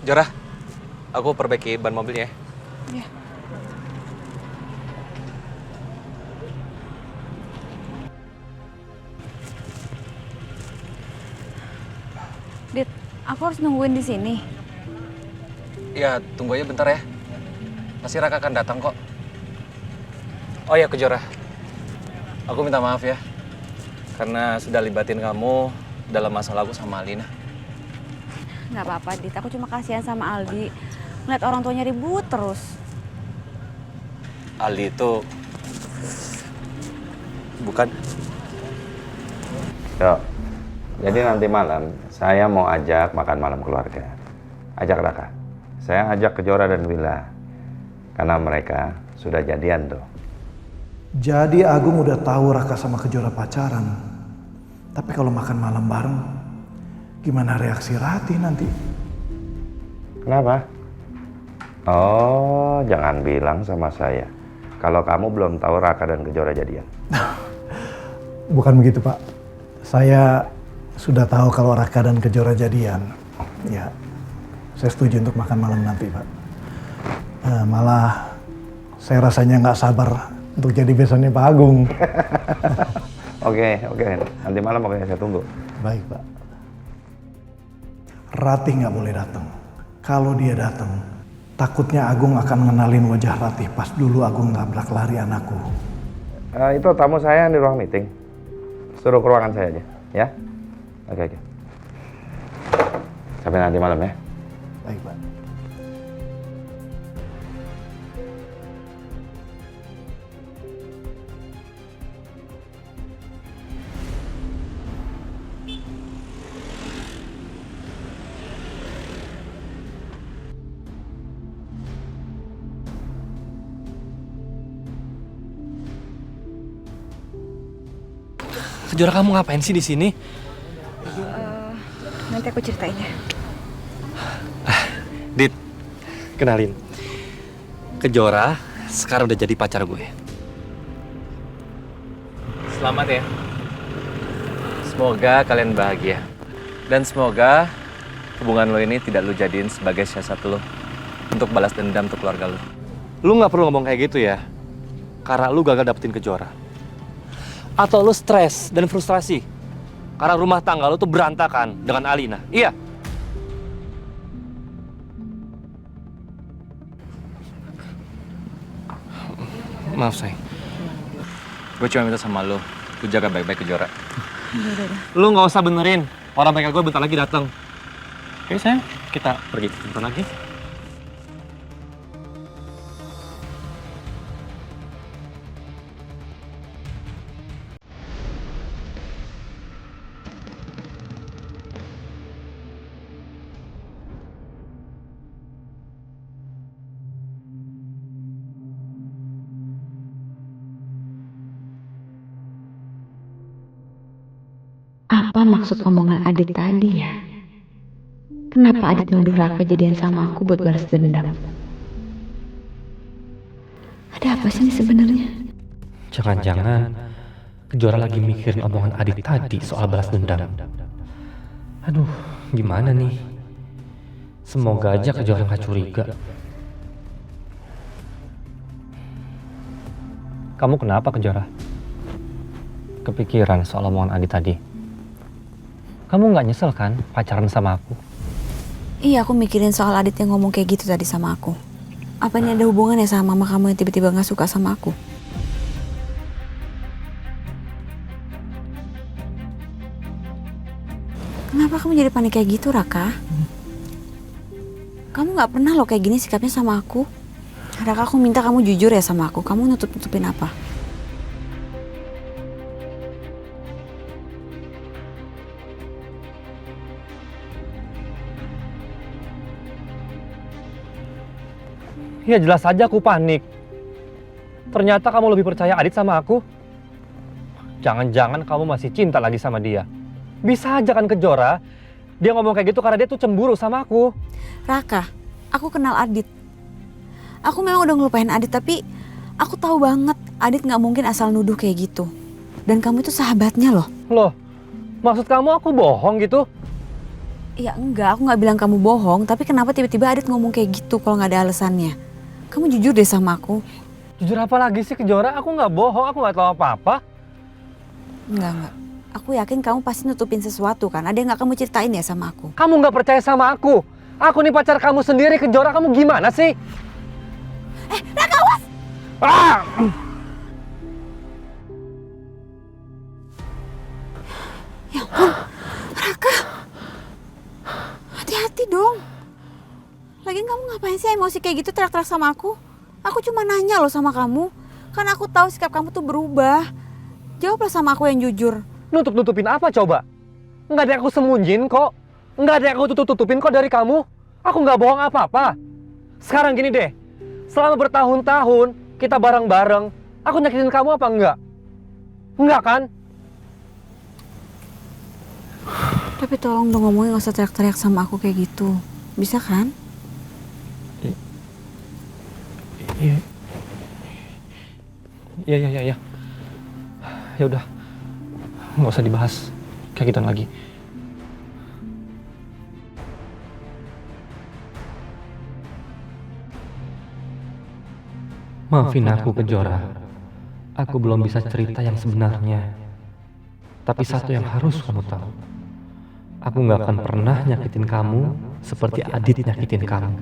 Jora, aku perbaiki ban mobilnya ya. Iya. Dit, aku harus nungguin di sini. Iya, tunggu aja bentar ya. Pasti Raka akan datang kok. Oh ya, Kejora. Aku minta maaf ya. Karena sudah libatin kamu dalam masalah aku sama Alina. Nggak apa-apa, Dit. Aku cuma kasihan sama Aldi. Ngeliat orang tuanya ribut terus. Aldi itu... bukan... Yo, jadi nanti malam saya mau ajak makan malam keluarga. Ajak Raka. Saya ajak Kejora dan Willa. Karena mereka sudah jadian tuh. Jadi Agung udah tahu Raka sama Kejora pacaran. Tapi kalau makan malam bareng, gimana reaksi Ratih nanti? Kenapa? Oh, jangan bilang sama saya kalau kamu belum tahu Raka dan Kejora jadian. Bukan begitu, Pak. Saya sudah tahu kalau Raka dan Kejora jadian. Ya, saya setuju untuk makan malam nanti, Pak. Malah saya rasanya nggak sabar untuk jadi besannya Pak Agung. Oke. Nanti malam oke, saya tunggu. Baik, Pak. Ratih nggak boleh datang. Kalau dia datang, takutnya Agung akan ngenalin wajah Ratih pas dulu Agung nabrak lari anakku. Itu tamu saya di ruang meeting. Suruh ke ruangan saya aja, ya? Oke. Sampai nanti malam ya. Baik, Pak. Kejora, kamu ngapain sih di sini? Nanti aku ceritain ya. Dit, kenalin. Kejora sekarang udah jadi pacar gue. Selamat ya. Semoga kalian bahagia. Dan semoga hubungan lo ini tidak lo jadiin sebagai siasat lo untuk balas dendam untuk keluarga lo. Lu nggak perlu ngomong kayak gitu ya. Karena lu gagal dapetin Kejora. Atau lu stres dan frustrasi karena rumah tangga lu tuh berantakan dengan Alina. Iya. Maaf, sayang. Gue cuma minta sama lo jaga baik-baik Kejora. Udah. Lu nggak usah benerin. Orang bengkel gue bentar lagi datang. Oke, sayang. Kita pergi bentar lagi. Apa maksud omongan Adit tadi ya? Kenapa Adit nuduh Raka jadian sama aku buat balas dendam? Ada apa sih ini sebenarnya? Jangan-jangan Kejora lagi mikirin omongan Adit tadi soal balas dendam. Aduh, gimana nih? Semoga aja Kejora nggak curiga. Kamu kenapa, Kejora? Kepikiran soal omongan Adit tadi? Kamu nggak nyesel kan pacaran sama aku? Iya, aku mikirin soal Adit yang ngomong kayak gitu tadi sama aku. Apa ini ada hubungannya sama mama kamu yang tiba-tiba nggak suka sama aku? Kenapa kamu jadi panik kayak gitu, Raka? Kamu nggak pernah loh kayak gini sikapnya sama aku. Raka, aku minta kamu jujur ya sama aku. Kamu nutup-nutupin apa? Ya jelas saja aku panik. Ternyata kamu lebih percaya Adit sama aku. Jangan-jangan kamu masih cinta lagi sama dia. Bisa aja kan Kejora, dia ngomong kayak gitu karena dia tuh cemburu sama aku. Raka, aku kenal Adit. Aku memang udah ngelupain Adit, tapi aku tahu banget Adit nggak mungkin asal nuduh kayak gitu. Dan kamu itu sahabatnya loh. Loh, maksud kamu aku bohong gitu? Ya enggak, aku nggak bilang kamu bohong, tapi kenapa tiba-tiba Adit ngomong kayak gitu kalau nggak ada alasannya? Kamu jujur deh sama aku. Jujur apa lagi sih Kejora? Aku nggak bohong, aku nggak tahu apa-apa. Enggak. Aku yakin kamu pasti nutupin sesuatu kan? Ada yang nggak kamu ceritain ya sama aku? Kamu nggak percaya sama aku. Aku nih pacar kamu sendiri, Kejora. Kamu gimana sih? Raka, awas! Ah! Ya ampun, Raka. Hati-hati dong. Lagian kamu ngapain sih emosi kayak gitu teriak-teriak sama aku? Aku cuma nanya loh sama kamu. Karena aku tahu sikap kamu tuh berubah. Jawablah sama aku yang jujur. Nutup-nutupin apa coba? Nggak ada yang aku sembunyiin kok. Nggak ada yang aku tutup-tutupin kok dari kamu. Aku nggak bohong apa-apa. Sekarang gini deh. Selama bertahun-tahun kita bareng-bareng. Aku nyakitin kamu apa enggak? Enggak kan? Tapi tolong dong ngomongnya nggak usah teriak-teriak sama aku kayak gitu. Bisa kan? Iya. Iya. Ya udah. Nggak usah dibahas kayak gitu lagi. Maafin aku Kejora. Aku belum bisa cerita yang sebenarnya. Tapi satu yang harus kamu tahu. Aku nggak akan pernah nyakitin kamu seperti Adit nyakitin kamu.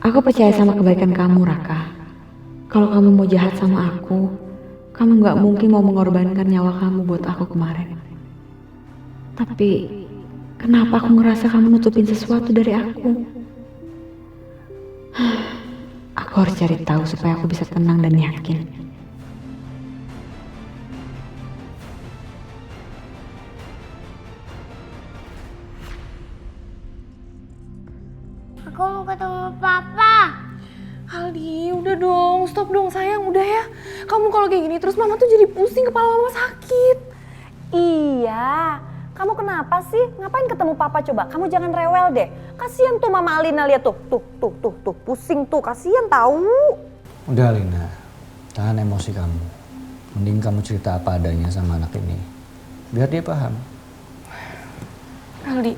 Aku percaya sama kebaikan kamu, Raka. Kalau kamu mau jahat sama aku, kamu nggak mungkin mau mengorbankan nyawa kamu buat aku kemarin. Tapi, kenapa aku ngerasa kamu nutupin sesuatu dari aku? Aku harus cari tahu supaya aku bisa tenang dan yakin. Aku mau ketemu papa. Aldi, udah dong, stop dong sayang, udah ya. Kamu kalau kayak gini terus mama tuh jadi pusing, kepala mama sakit. Iya, kamu kenapa sih? Ngapain ketemu papa coba? Kamu jangan rewel deh. Kasian tuh Mama Alina, lihat tuh, pusing tuh, kasian tahu. Udah Alina, tahan emosi kamu. Mending kamu cerita apa adanya sama anak ini, biar dia paham. Aldi,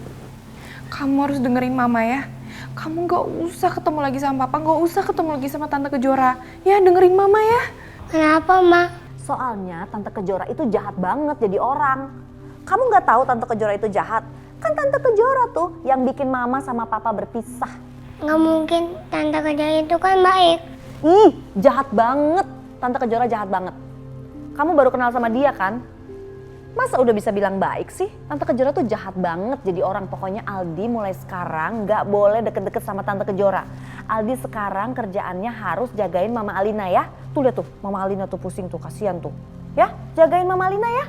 kamu harus dengerin mama ya. Kamu gak usah ketemu lagi sama papa, gak usah ketemu lagi sama Tante Kejora. Ya dengerin mama ya. Kenapa, Ma? Soalnya Tante Kejora itu jahat banget jadi orang. Kamu nggak tahu Tante Kejora itu jahat? Kan Tante Kejora tuh yang bikin Mama sama Papa berpisah. Nggak mungkin, Tante Kejora itu kan baik. Ih, jahat banget. Tante Kejora jahat banget. Kamu baru kenal sama dia kan? Masa udah bisa bilang baik sih? Tante Kejora tuh jahat banget jadi orang. Pokoknya Aldi mulai sekarang nggak boleh deket-deket sama Tante Kejora. Aldi sekarang kerjaannya harus jagain Mama Alina ya. Tuh lihat tuh, Mama Alina tuh pusing tuh, kasihan tuh. Ya, jagain Mama Alina ya.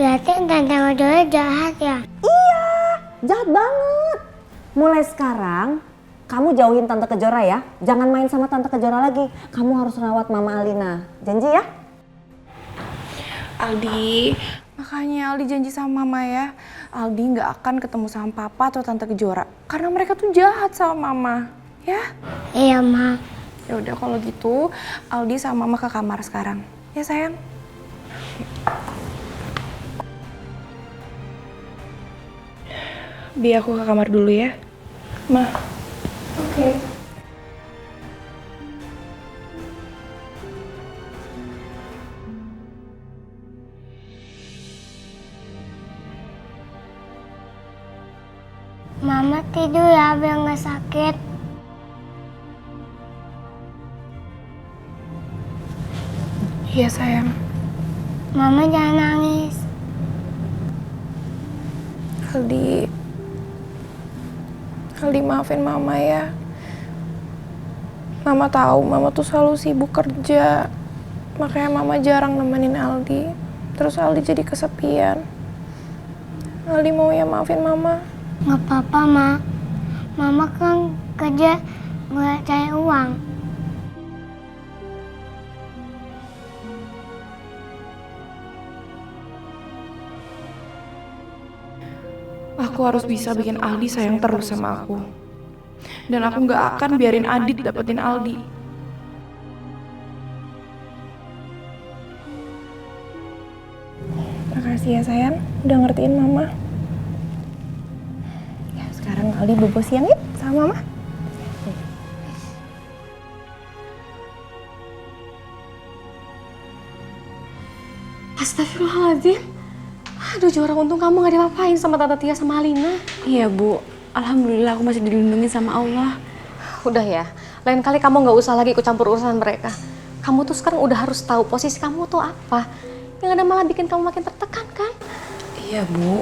Berarti Tante Kejora jahat ya? Iya, jahat banget. Mulai sekarang kamu jauhin Tante Kejora ya. Jangan main sama Tante Kejora lagi. Kamu harus rawat Mama Alina. Janji ya? Aldi, makanya Aldi janji sama mama ya. Aldi nggak akan ketemu sama papa atau Tante Kejora. Karena mereka tuh jahat sama mama. Ya? Iya, Ma. Ya udah kalau gitu, Aldi sama mama ke kamar sekarang. Ya sayang? Bi, aku ke kamar dulu ya. Ma. Oke. Mama tidur ya biar nggak sakit. Iya sayang. Mama jangan nangis. Aldi maafin mama ya. Mama tahu mama tuh selalu sibuk kerja. Makanya mama jarang nemenin Aldi. Terus Aldi jadi kesepian. Aldi mau ya maafin mama. Nggak apa-apa, Ma. Mama kan kerja nggak cari uang. Aku harus bisa bikin Aldi sayang terus sama aku. Dan aku gak akan biarin Adit dapetin Aldi. Makasih ya sayang, udah ngertiin mama. Ya sekarang Aldi bobo siang yuk sama mama. Astagfirullahaladzim. Aduh Jora, untung kamu gak diapa-apain sama Tante Tia sama Alina. Iya Bu, alhamdulillah aku masih dilindungi sama Allah. Udah ya, lain kali kamu gak usah lagi ikut campur urusan mereka. Kamu tuh sekarang udah harus tahu posisi kamu tuh apa. Yang ada malah bikin kamu makin tertekan kan? Iya Bu,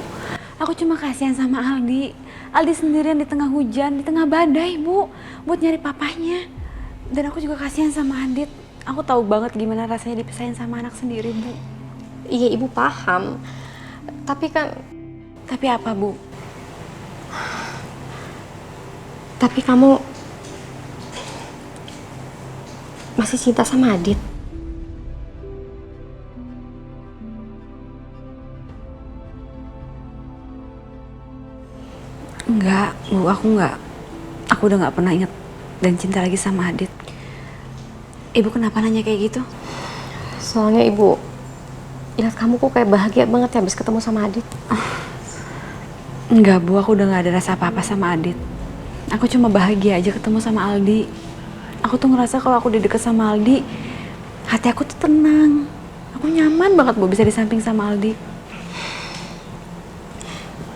aku cuma kasihan sama Aldi. Aldi sendirian di tengah hujan, di tengah badai Bu, buat nyari papanya. Dan aku juga kasihan sama Adit. Aku tahu banget gimana rasanya dipisahin sama anak sendiri Bu. Iya ibu paham. Tapi kan... Tapi apa Bu? Tapi kamu... masih cinta sama Adit? Enggak, Bu, aku enggak. Aku udah gak pernah ingat dan cinta lagi sama Adit. Ibu kenapa nanya kayak gitu? Soalnya ibu lihat kamu kok kayak bahagia banget ya habis ketemu sama Adit. Enggak Bu, aku udah gak ada rasa apa-apa sama Adit. Aku cuma bahagia aja ketemu sama Aldi. Aku tuh ngerasa kalau aku udah deket sama Aldi, hati aku tuh tenang. Aku nyaman banget Bu bisa di samping sama Aldi.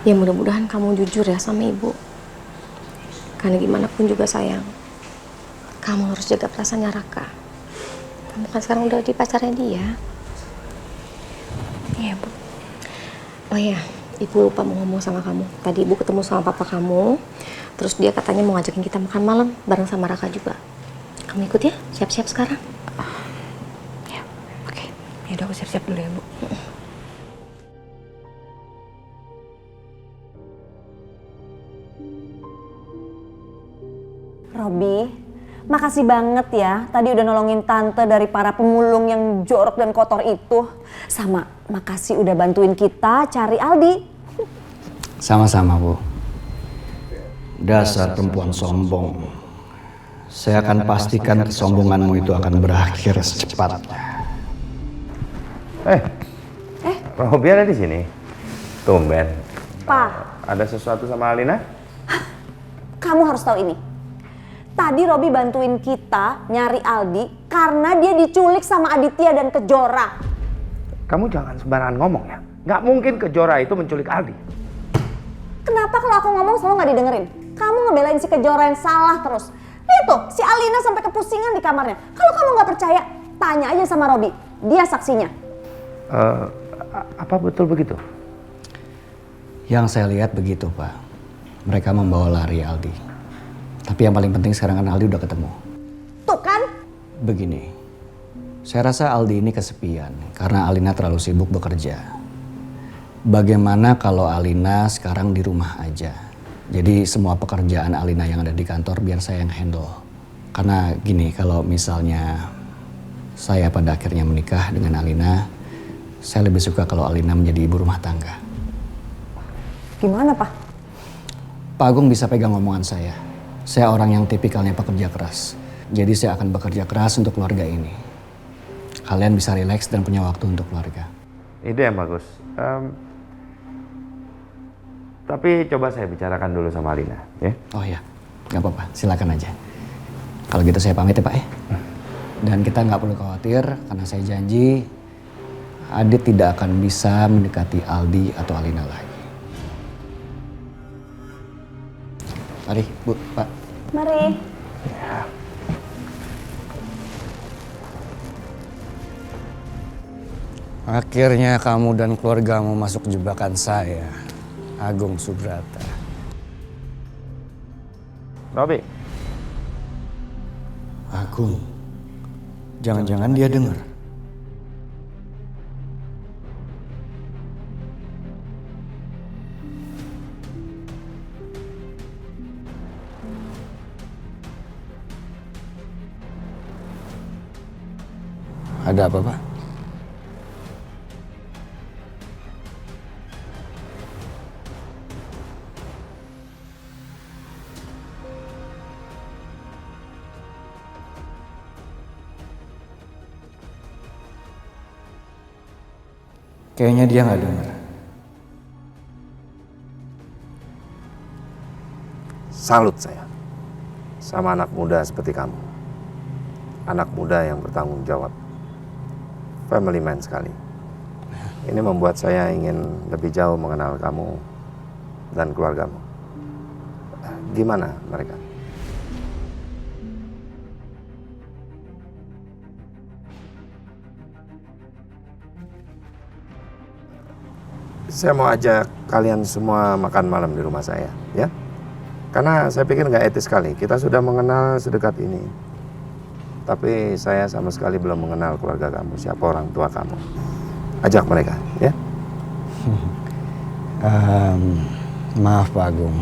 Ya mudah-mudahan kamu jujur ya sama ibu. Karena gimana pun juga sayang, kamu harus jaga perasaannya Raka. Kamu kan sekarang udah di pacarnya dia. Iya Bu. Oh iya, ibu lupa mau ngomong sama kamu. Tadi ibu ketemu sama papa kamu, terus dia katanya mau ngajakin kita makan malam bareng sama Raka juga. Kamu ikut ya, siap-siap sekarang. Ya, oke. Yaudah aku siap-siap dulu ya Bu. Robi, makasih banget ya tadi udah nolongin tante dari para pemulung yang jorok dan kotor itu. Sama makasih udah bantuin kita cari Aldi. Sama-sama, Bu. Dasar perempuan sombong. Saya akan pastikan kesombonganmu itu akan berakhir secepatnya. Robi ada di sini. Tumben. Pak, Ada sesuatu sama Alina? kamu harus tahu ini. Tadi Robi bantuin kita nyari Aldi karena dia diculik sama Aditya dan Kejora. Kamu jangan sembarangan ngomong ya. Nggak mungkin Kejora itu menculik Aldi. Kenapa kalau aku ngomong selalu nggak didengerin? Kamu ngebelain si Kejora yang salah terus. Lihat tuh, si Alina sampai kepusingan di kamarnya. Kalau kamu nggak percaya, tanya aja sama Robi. Dia saksinya. Apa betul begitu? Yang saya lihat begitu, Pak. Mereka membawa lari Aldi. Tapi yang paling penting sekarang kan Aldi udah ketemu. Tuh kan? Begini, saya rasa Aldi ini kesepian karena Alina terlalu sibuk bekerja. Bagaimana kalau Alina sekarang di rumah aja? Jadi semua pekerjaan Alina yang ada di kantor biar saya yang handle. Karena gini, kalau misalnya saya pada akhirnya menikah dengan Alina, saya lebih suka kalau Alina menjadi ibu rumah tangga. Gimana, Pak? Pak Agung bisa pegang omongan saya. Saya orang yang tipikalnya pekerja keras. Jadi saya akan bekerja keras untuk keluarga ini. Kalian bisa rileks dan punya waktu untuk keluarga. Ide yang bagus. Tapi coba saya bicarakan dulu sama Alina, ya? Oh ya, nggak apa-apa. Silakan aja. Kalau gitu saya pamit ya Pak ya. Dan kita nggak perlu khawatir karena saya janji Adit tidak akan bisa mendekati Aldi atau Alina lagi. Mari, Bu, Pak. Mari. Akhirnya kamu dan keluargamu masuk jebakan saya, Agung Subrata. Robi. Agung, jangan-jangan dia dengar. Ada apa, Pak? Kayaknya dia nggak dengar. Salut saya sama anak muda seperti kamu. Anak muda yang bertanggung jawab. Family man sekali. Ini membuat saya ingin lebih jauh mengenal kamu dan keluargamu. Gimana mereka? Saya mau ajak kalian semua makan malam di rumah saya, ya? Karena saya pikir nggak etis sekali. Kita sudah mengenal sedekat ini. Tapi saya sama sekali belum mengenal keluarga kamu, siapa orang tua kamu. Ajak mereka, ya? Maaf Pak Agung,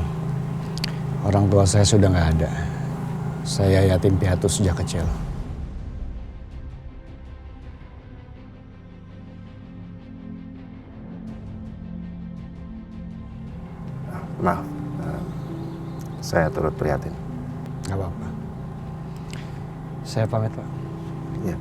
orang tua saya sudah nggak ada. Saya yatim piatu sejak kecil. Maaf, saya turut prihatin. Nggak apa-apa. Saya pamit Pak. Ya.